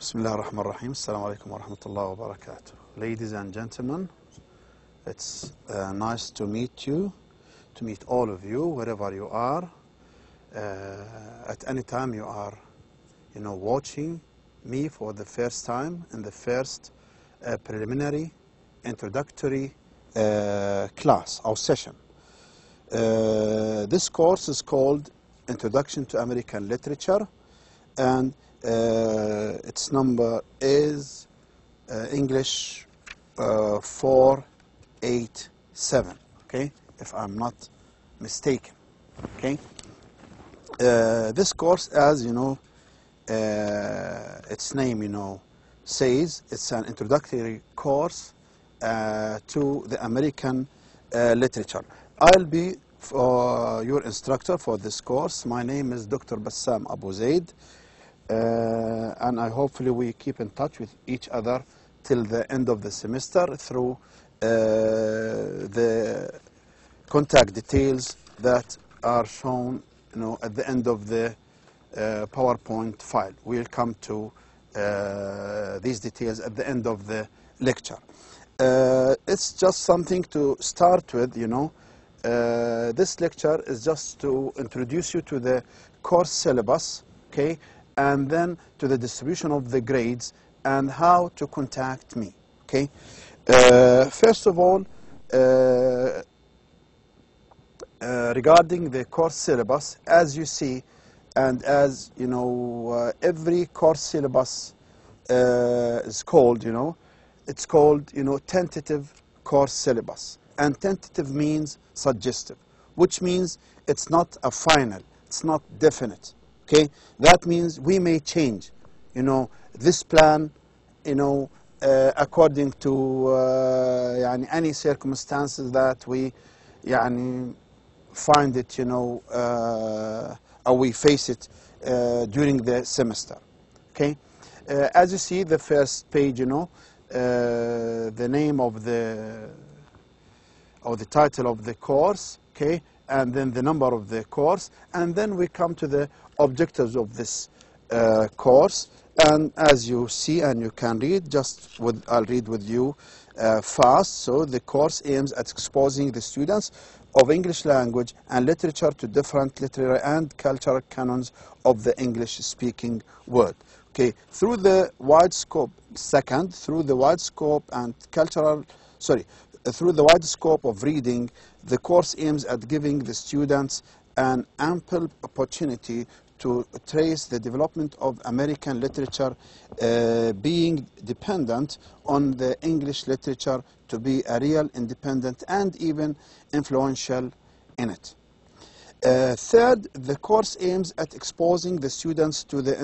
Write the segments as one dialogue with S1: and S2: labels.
S1: Bismillah ar-Rahman ar-Rahim. Assalamu alaikum wa rahmatullahi wa barakatuh. Ladies and gentlemen, it's nice to meet you, to meet all of you, wherever you are. At any time you are, watching me for the first time in the first preliminary introductory class or session. This course is called Introduction to American Literature, and its number is English 487, okay, if I'm not mistaken, okay. This course, as you know, its name, says it's an introductory course to the American literature. I'll be your instructor for this course. My name is Dr. Bassam Abu Zaid. And hopefully we keep in touch with each other till the end of the semester through the contact details that are shown, at the end of the PowerPoint file. We'll come to these details at the end of the lecture. It's just something to start with, This lecture is just to introduce you to the course syllabus, okay, and then to the distribution of the grades and how to contact me, okay. First of all, regarding the course syllabus, as you see, and as every course syllabus is called, it's called, tentative course syllabus. And tentative means suggestive, which means it's not a final, it's not definite. Okay, that means we may change, this plan, according to any circumstances that we, find it, or we face it during the semester. Okay, as you see, the first page, the name of the title of the course, okay, and then the number of the course, and then we come to the objectives of this course. And as you see and you can read, I'll read with you fast. So the course aims at exposing the students of English language and literature to different literary and cultural canons of the English-speaking world. Okay, through the wide scope. Second, through the wide scope of reading, the course aims at giving the students an ample opportunity to trace the development of American literature, being dependent on the English literature to be a real, independent, and even influential in it. Third, the course aims at exposing the students to the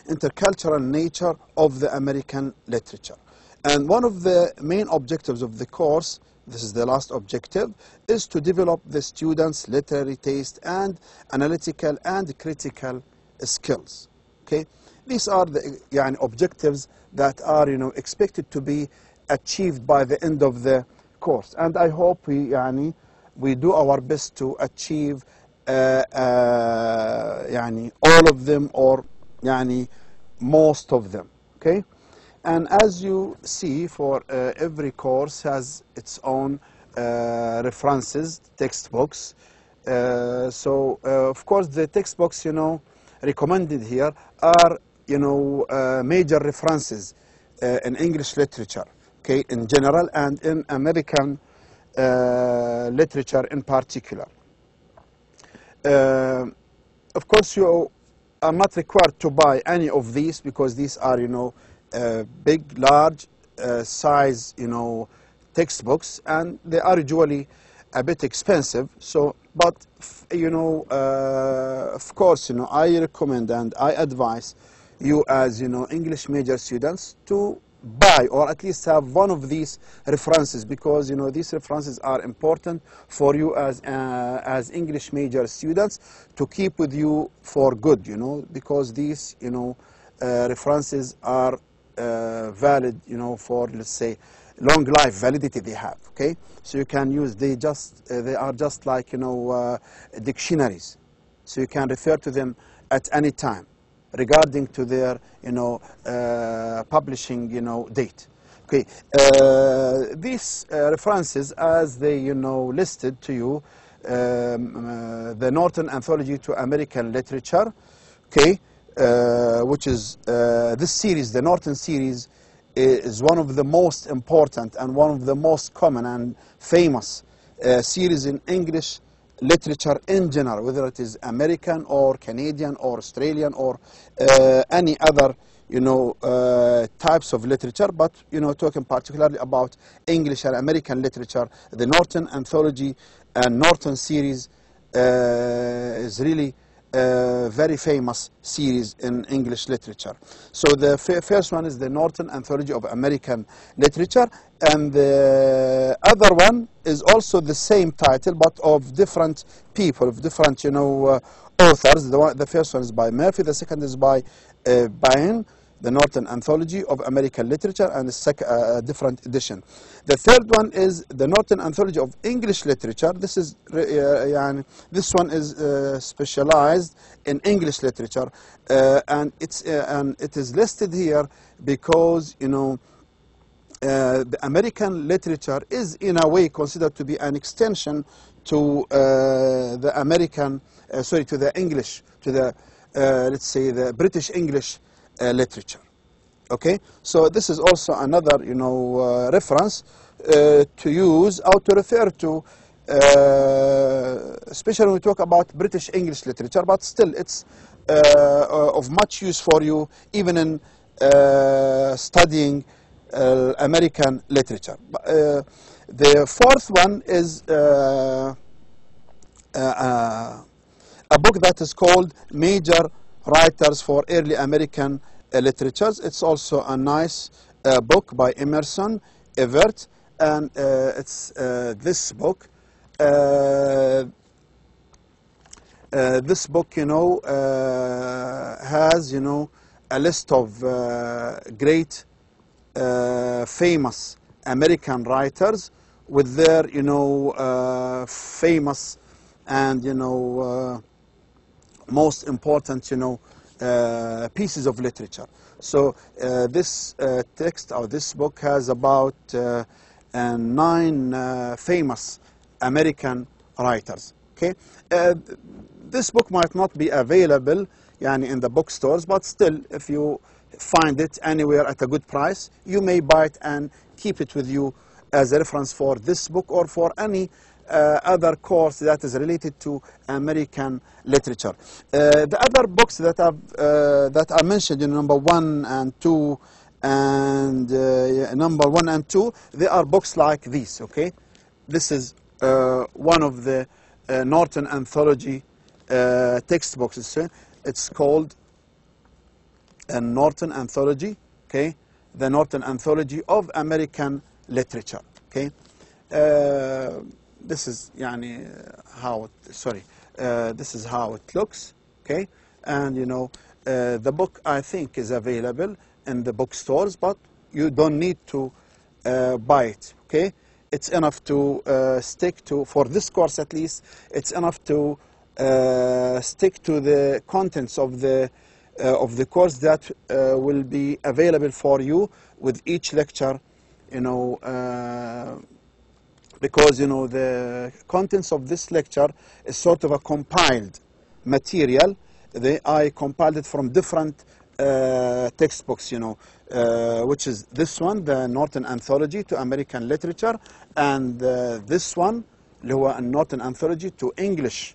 S1: intercultural nature of the American literature. And one of the main objectives of the course, this is the last objective, is to develop the students' literary taste and analytical and critical skills. Okay, these are the objectives that are expected to be achieved by the end of the course, and I hope we do our best to achieve all of them, or most of them. Okay. And as you see, for every course has its own references, textbooks. So of course the textbooks recommended here are major references in English literature, okay, in general, and in American literature in particular. Of course you are not required to buy any of these, because these are big, large size, textbooks, and they are usually a bit expensive. So, but of course, I recommend and I advise you as English major students to buy, or at least have one of these references, because these references are important for you as English major students to keep with you for good, because these references are valid, for, let's say, long life validity they have. Okay, so you can use, they are just like dictionaries, so you can refer to them at any time. regarding to their publishing date. Okay, these references, as they listed to you, the Norton Anthology to American Literature, okay, which is this series, the Norton series, is one of the most important and one of the most common and famous series in English literature in general, whether it is American or Canadian or Australian or any other types of literature, but talking particularly about English and American literature, the Norton Anthology and Norton series is really a very famous series in English literature. So the first one is the Norton Anthology of American Literature, and the other one is also the same title but of different people, of different authors. The first one is by Murphy, the second is by Bain, the Norton Anthology of American Literature, and a different edition. The third one is the Norton Anthology of English Literature. This is this one is specialized in English literature, and it is listed here because the American literature is in a way considered to be an extension to the American, to the English, to the let's say the British English literature. Okay, so this is also another reference to use or to refer to, especially when we talk about British English literature, but still it's of much use for you even in studying American literature. The fourth one is a book that is called Major Writers for Early American Literatures. It's also a nice book by Emerson Everett, and it's this book. This book, has a list of great, famous American writers with their famous and most important pieces of literature. So this text or this book has about 9 famous American writers. Okay, this book might not be available in the bookstores, but still, if you find it anywhere at a good price, you may buy it and keep it with you as a reference for this book or for any other course that is related to American literature. The other books that are mentioned in number 1 and 2 and number 1 and 2, they are books like these. Okay, this is one of the Norton Anthology textbooks. It's called a Norton Anthology. Okay, the Norton Anthology of American Literature. Okay. This is how it, this is how it looks. Okay, and the book I think is available in the bookstores, but you don't need to buy it. Okay, it's enough to stick to, for this course at least, it's enough to stick to the contents of the course that will be available for you with each lecture. Because the contents of this lecture is sort of a compiled material. I compiled it from different textbooks, which is this one, the Norton Anthology to American Literature, and this one, the Norton Anthology to English,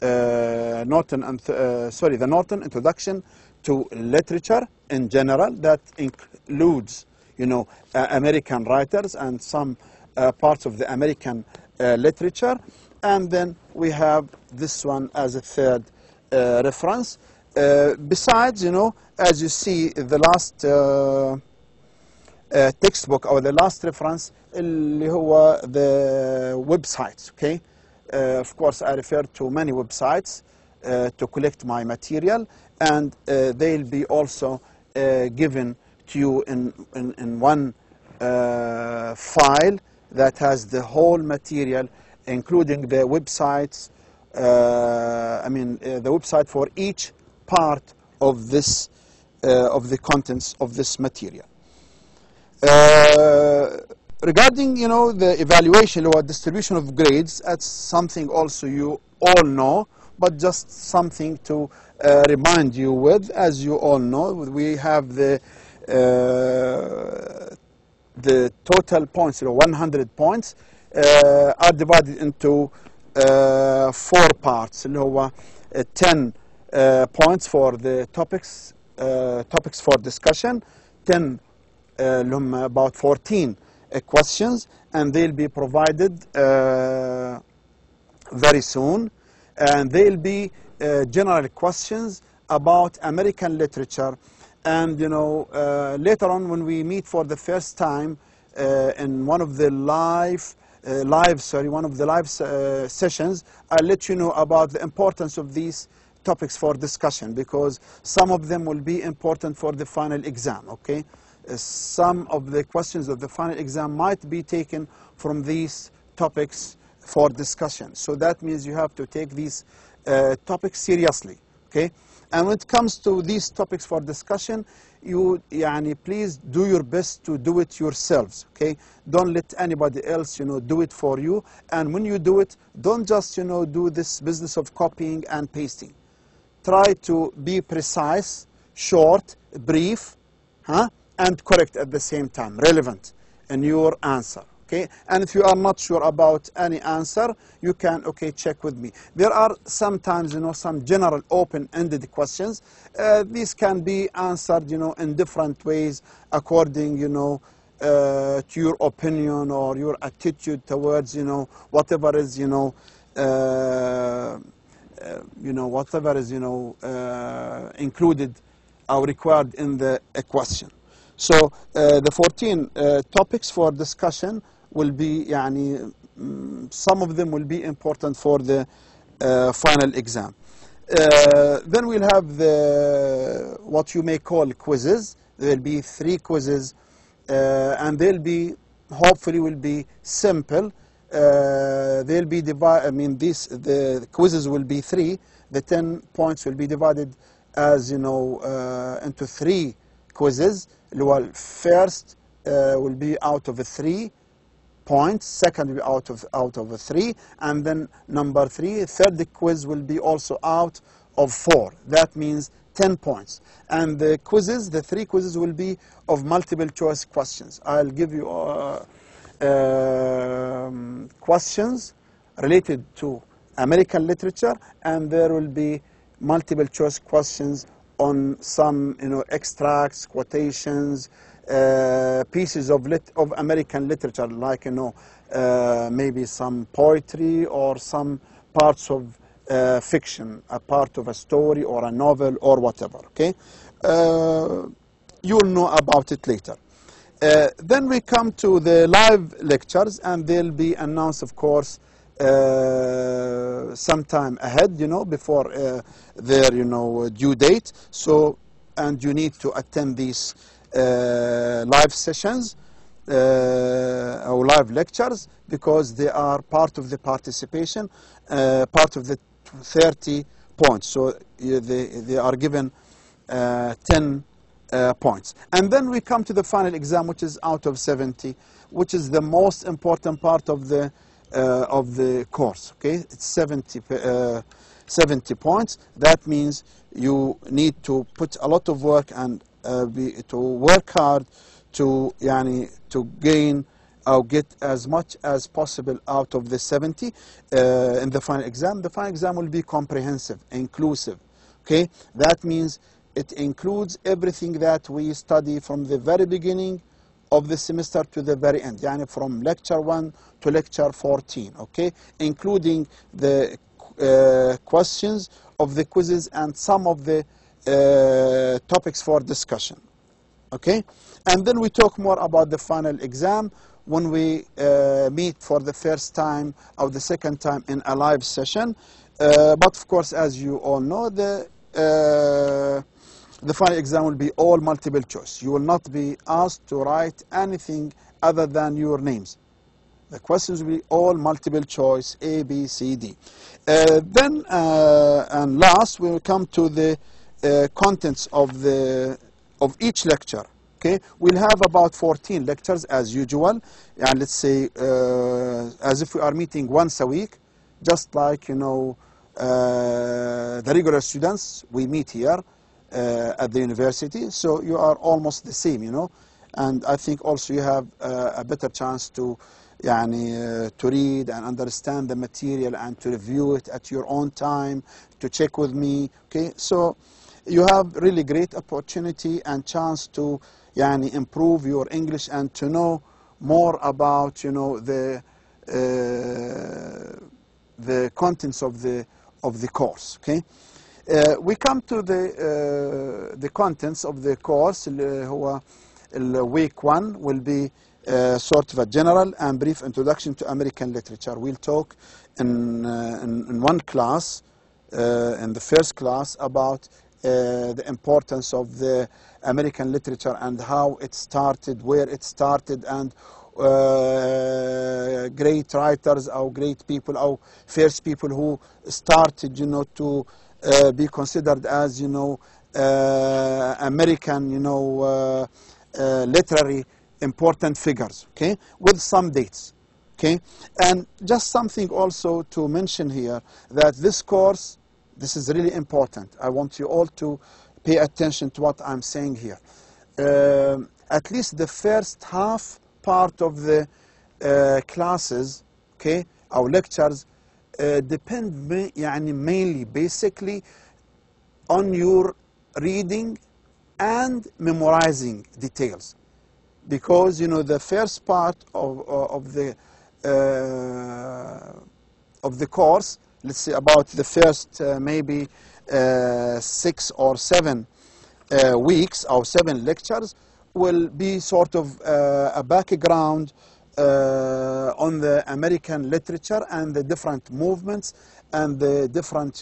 S1: the Norton Introduction to Literature in general, that includes, American writers and some parts of the American literature. And then we have this one as a third reference. Besides, as you see, the last textbook or the last reference, اللي هو the websites. Okay, of course I refer to many websites to collect my material, and they'll be also given to you in one file that has the whole material, including the websites, the website for each part of this of the contents of this material. Regarding, you know, the evaluation or distribution of grades, that's something also you all know, but just something to remind you with. As you all know, we have the total points, you know, 100 points, are divided into 4 parts. اللي هو 10 points for the topics for discussion, 10 اللي هم about 14 questions, and they'll be provided very soon, and they'll be general questions about American literature. And, you know, later on when we meet for the first time in one of the live sessions, I'll let you know about the importance of these topics for discussion, because some of them will be important for the final exam, okay? Some of the questions of the final exam might be taken from these topics for discussion. So that means you have to take these topics seriously, okay? And when it comes to these topics for discussion, you please do your best to do it yourselves, okay? Don't let anybody else, you know, do it for you. And when you do it, don't just, you know, do this business of copying and pasting. Try to be precise, short, brief, and correct at the same time, relevant in your answer, okay? And if you are not sure about any answer, you can, okay, check with me. There are sometimes, you know, some general open-ended questions. These can be answered, you know, in different ways according, you know, to your opinion or your attitude towards, you know, whatever is, you know, included or required in the question. So the 14 topics for discussion will be, some of them will be important for the final exam. Then we'll have the what you may call quizzes. There will be 3 quizzes, and they'll be, hopefully, will be simple. They'll be divided. The quizzes will be 3. The 10 points will be divided, as you know, into 3 quizzes. First will be out of 3 points, second will be out of 3, and then number 3, third quiz will be also out of 4. That means 10 points. And the quizzes, the 3 quizzes will be of multiple choice questions. I'll give you questions related to American literature, and there will be multiple choice questions on some, you know, extracts, quotations, pieces of American literature, like, you know, maybe some poetry or some parts of fiction, a part of a story or a novel or whatever, okay? You'll know about it later. Then we come to the live lectures, and they'll be announced, of course, sometime ahead, you know, before their, you know, due date. So, and you need to attend these live sessions or live lectures, because they are part of the participation, part of the 30 points. So they are given 10 points. And then we come to the final exam, which is out of 70, which is the most important part of the course, okay? It's 70 points. That means you need to put a lot of work and to work hard to gain or get as much as possible out of the 70 in the final exam. The final exam will be comprehensive, inclusive, okay? That means it includes everything that we study from the very beginning of the semester to the very end, from lecture 1 to lecture 14, okay? Including the questions of the quizzes and some of the topics for discussion, okay? And then we talk more about the final exam when we meet for the first time or the second time in a live session. But of course, as you all know, the final exam will be all multiple choice. You will not be asked to write anything other than your names. The questions will be all multiple choice, A, B, C, D. Then, and last, we will come to the contents of each lecture. Okay, we'll have about 14 lectures as usual, and let's say as if we are meeting once a week, just like the regular students we meet here at the university. So you are almost the same, and I think also you have a better chance to to read and understand the material and to review it at your own time, to check with me. Okay, so you have really great opportunity and chance to improve your English and to know more about the contents of the course. Okay, we come to the contents of the course. هو week 1 will be sort of a general and brief introduction to American literature. We'll talk in one class, in the first class, about the importance of the American literature and how it started, where it started, and great writers or great people or first people who started to be considered as American literary important figures, okay, with some dates. Okay, and just something also to mention here, that this course, this is really important. I want you all to pay attention to what I'm saying here. At least the first half part of the classes, okay, our lectures, depend mainly, basically, on your reading and memorizing details. Because the first part of the course, let's say about the first maybe 6 or 7 weeks or 7 lectures, will be sort of a background on the American literature and the different movements and the different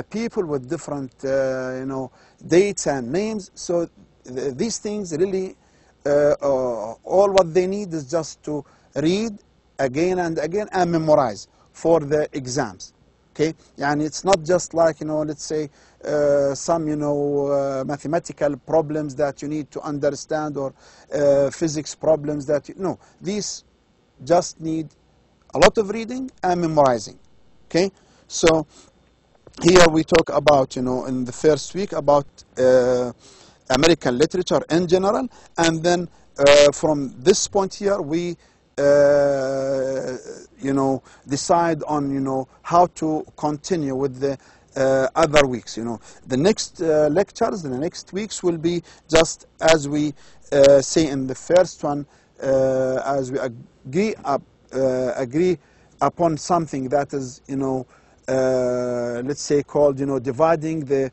S1: people with different dates and names. So these things really, all what they need is just to read again and again and memorize for the exams. Okay, and it's not just like let's say some mathematical problems that you need to understand, or physics problems that no, these just need a lot of reading and memorizing. Okay, so here we talk about in the first week about American literature in general, and then from this point here we decide on how to continue with the other weeks. The next lectures, the next weeks will be just as we say in the first one, as we agree upon something that is let's say called dividing the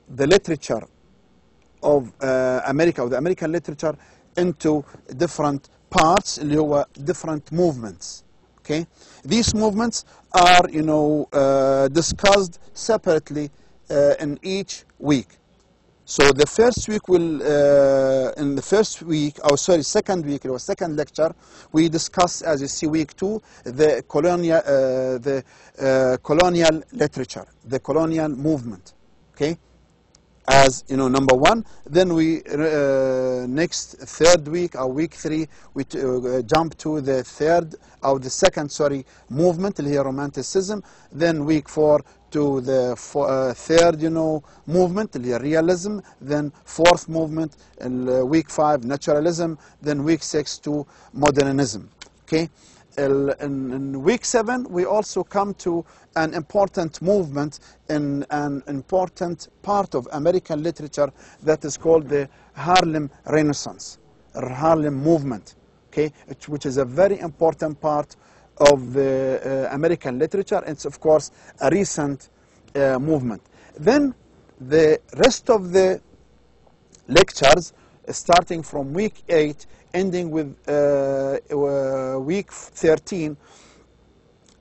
S1: literature of America, or the American literature, into different parts, different movements. Okay, these movements are discussed separately in each week. So the first week will in the first week, second week, or second lecture, we discuss, as you see, week 2, the colonial literature, the colonial movement. Okay, as number 1. Then we next third week, or week 3, we jump to the second movement, here Romanticism. Then week 4 to the third movement, realism. Then fourth movement, week 5 naturalism. Then week 6 to modernism. Okay, in week 7 we also come to an important movement in an important part of American literature that is called the Harlem Renaissance, or Harlem movement. Okay, which is a very important part of the American literature. It's of course a recent movement. Then the rest of the lectures, starting from week 8, ending with week 13.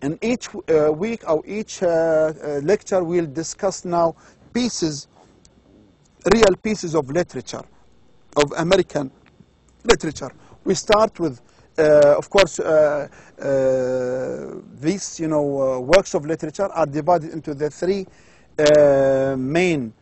S1: In each week, or each lecture, we'll discuss now real pieces of literature, of American literature. We start with Of course, these works of literature are divided into the three main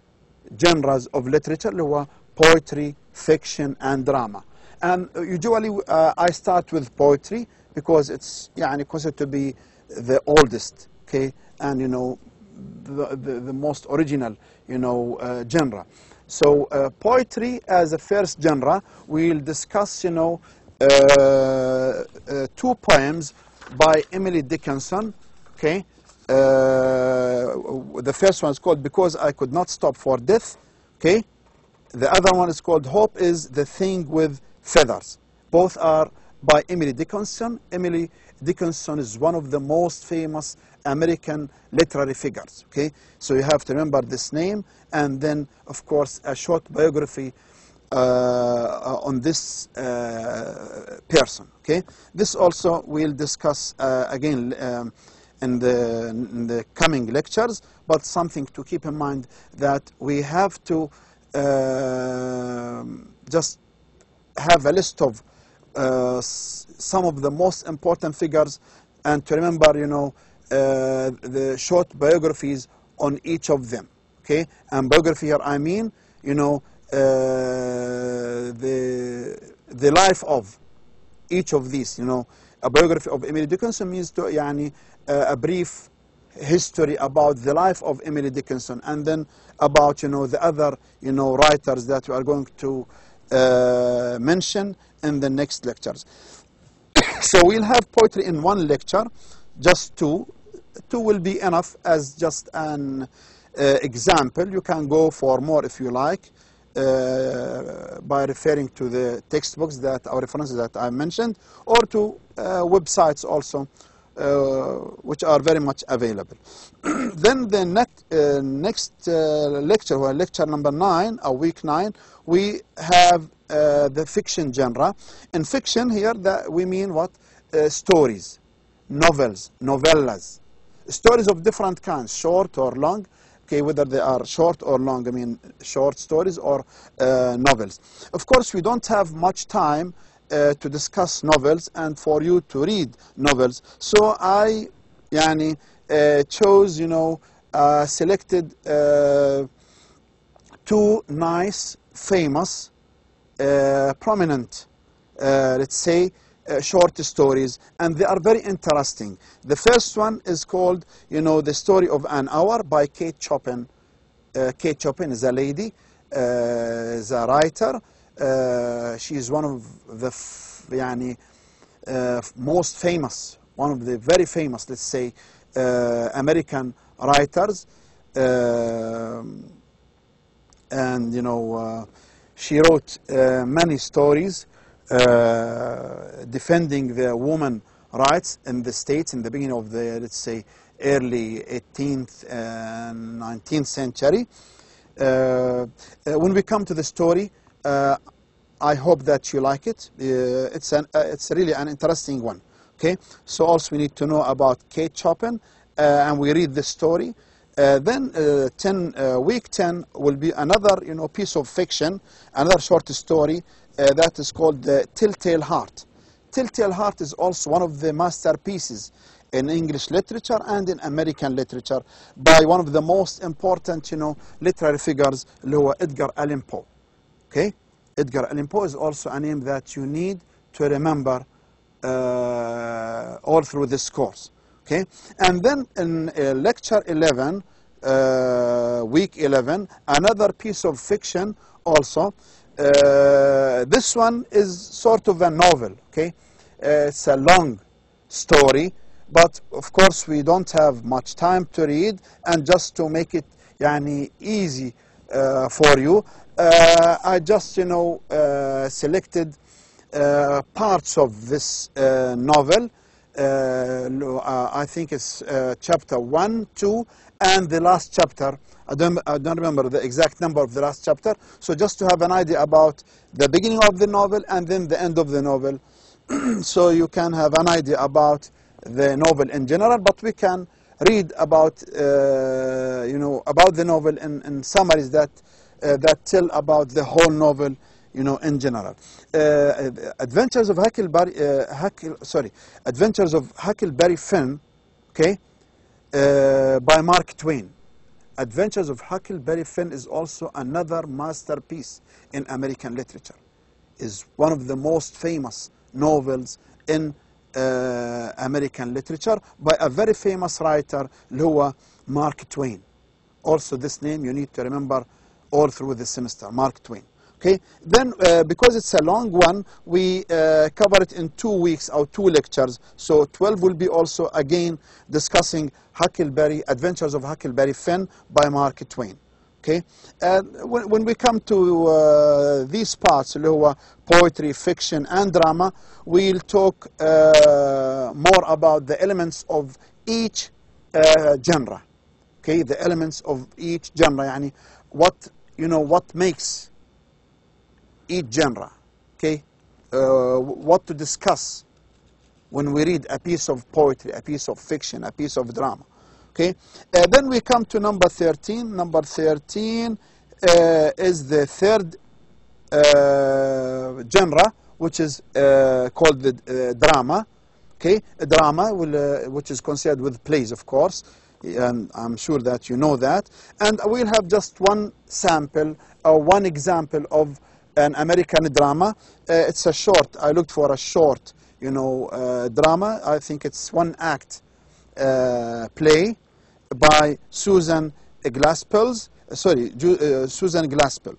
S1: genres of literature, اللي هو poetry, fiction, and drama. And usually I start with poetry because it's considered to be the oldest, okay, and the most original genre. So poetry as a first genre, we'll discuss two poems by Emily Dickinson, okay. The first one is called Because I Could Not Stop for Death, okay. The other one is called Hope is the Thing with Feathers. Both are by Emily Dickinson. Emily Dickinson is one of the most famous American literary figures, okay. So you have to remember this name, and then of course a short biography on this person, okay. This also we'll discuss again in the coming lectures, but something to keep in mind that we have to just have a list of some of the most important figures, and to remember the short biographies on each of them, okay. And biography here I mean the life of each of these. A biography of Emily Dickinson means to a brief history about the life of Emily Dickinson, and then about the other writers that we are going to mention in the next lectures. So we'll have poetry in one lecture, just two. Two will be enough as just an example. You can go for more if you like by referring to the textbooks or references that I mentioned, or to websites also, which are very much available. Then the next lecture, or lecture number 9, or week 9, we have the fiction genre. In fiction here, we mean what? Stories, novels, novellas. Stories of different kinds, short or long, okay, whether they are short or long, I mean short stories or novels. Of course, we don't have much time to discuss novels and for you to read novels. So I chose, selected two nice, famous, prominent, let's say, short stories, and they are very interesting. The first one is called, The Story of an Hour by Kate Chopin. Kate Chopin is a lady, is a writer. She is one of the most famous, one of the very famous, let's say, American writers. And she wrote many stories defending the woman rights in the States in the beginning of the, let's say, early 18th and 19th century. When we come to the story, I hope that you like it. It's really an interesting one. Okay, so also we need to know about Kate Chopin, and we read the story. Then week 10 will be another piece of fiction, another short story that is called Telltale Heart. Telltale Heart is also one of the masterpieces in English literature and in American literature by one of the most important literary figures, Edgar Allan Poe. Okay, Edgar Allan Poe is also a name that you need to remember all through this course. Okay, and then in lecture 11, week 11, another piece of fiction also. This one is sort of a novel. Okay, it's a long story, but of course we don't have much time to read, and just to make it easy for you, I just selected parts of this novel. I think it's chapter 1, 2, and the last chapter. I don't remember the exact number of the last chapter. So just to have an idea about the beginning of the novel and then the end of the novel, so you can have an idea about the novel in general. But we can read about about the novel in summaries that tell about the whole novel in general. Adventures of Huckleberry, Adventures of Huckleberry Finn, okay, by Mark Twain. Adventures of Huckleberry Finn is also another masterpiece in American literature. Is one of the most famous novels in American literature by a very famous writer اللي هو Mark Twain. Also this name you need to remember all through the semester, Mark Twain. Okay, then because it's a long one, we cover it in 2 weeks or 2 lectures. So 12 will be also again discussing Huckleberry, Adventures of Huckleberry Finn by Mark Twain. Okay, when we come to these parts, اللي هو poetry, fiction, and drama, we'll talk more about the elements of each genre. Okay, the elements of each genre, يعني what makes each genre, okay, what to discuss when we read a piece of poetry, a piece of fiction, a piece of drama, okay. Then we come to number 13. Number 13 is the third genre, which is called the drama, okay. Drama, which is considered with plays, of course, and I'm sure that you know that. And we'll have just one sample or one example of an American drama. It's a short. I looked for a short, drama. I think it's 1-act play by Susan Glaspell. Susan Glaspell.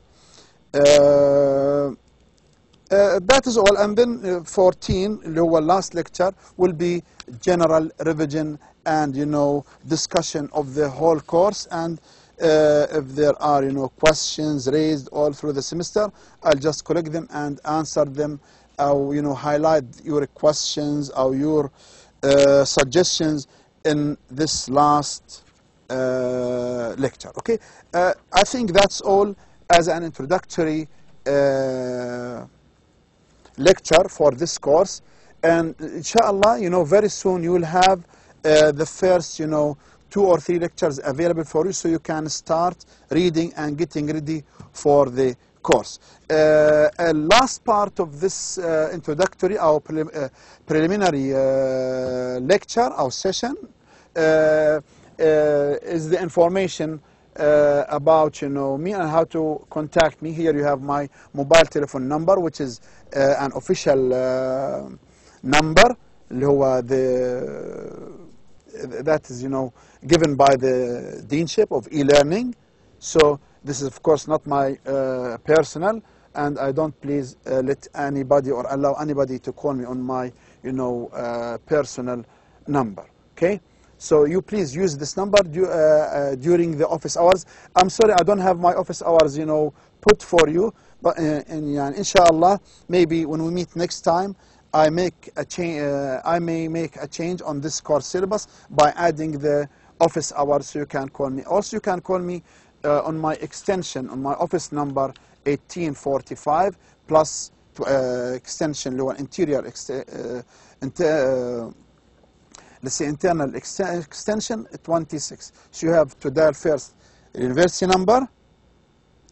S1: That is all. And then 14, our last lecture, will be general revision and discussion of the whole course. And if there are questions raised all through the semester, I'll just collect them and answer them, highlight your questions or your suggestions in this last lecture. Okay, I think that's all as an introductory lecture for this course, and inshallah, very soon you will have the first 2 or 3 lectures available for you, so you can start reading and getting ready for the course. Last part of this introductory or preliminary lecture or session is the information about me and how to contact me. Here you have my mobile telephone number, which is an official number, اللي هو that is given by the Deanship of e-learning. So this is of course not my personal, and I don't please let anybody or allow anybody to call me on my personal number. Okay, so you please use this number during the office hours. I'm sorry I don't have my office hours put for you, but inshallah maybe when we meet next time I make a change. I may make a change on this course syllabus by adding the office hours, so you can call me. Also, you can call me on my extension, on my office number 1845 plus extension lower interior let's say internal extension 26. So you have to dial first university number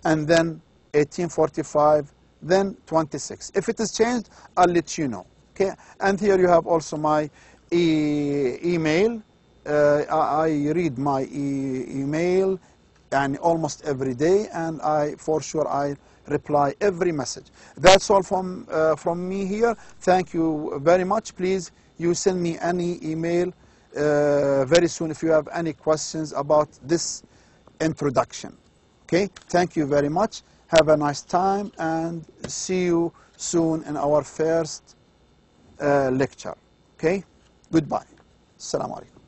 S1: and then 1845. Then 26. If it is changed, I'll let you know. Okay, and here you have also my email. I read my email and almost every day, and for sure I reply every message. That's all from me here. Thank you very much. Please, you send me any email very soon if you have any questions about this introduction. Okay, thank you very much. Have a nice time and see you soon in our first lecture. Okay, goodbye. Assalamu alaikum.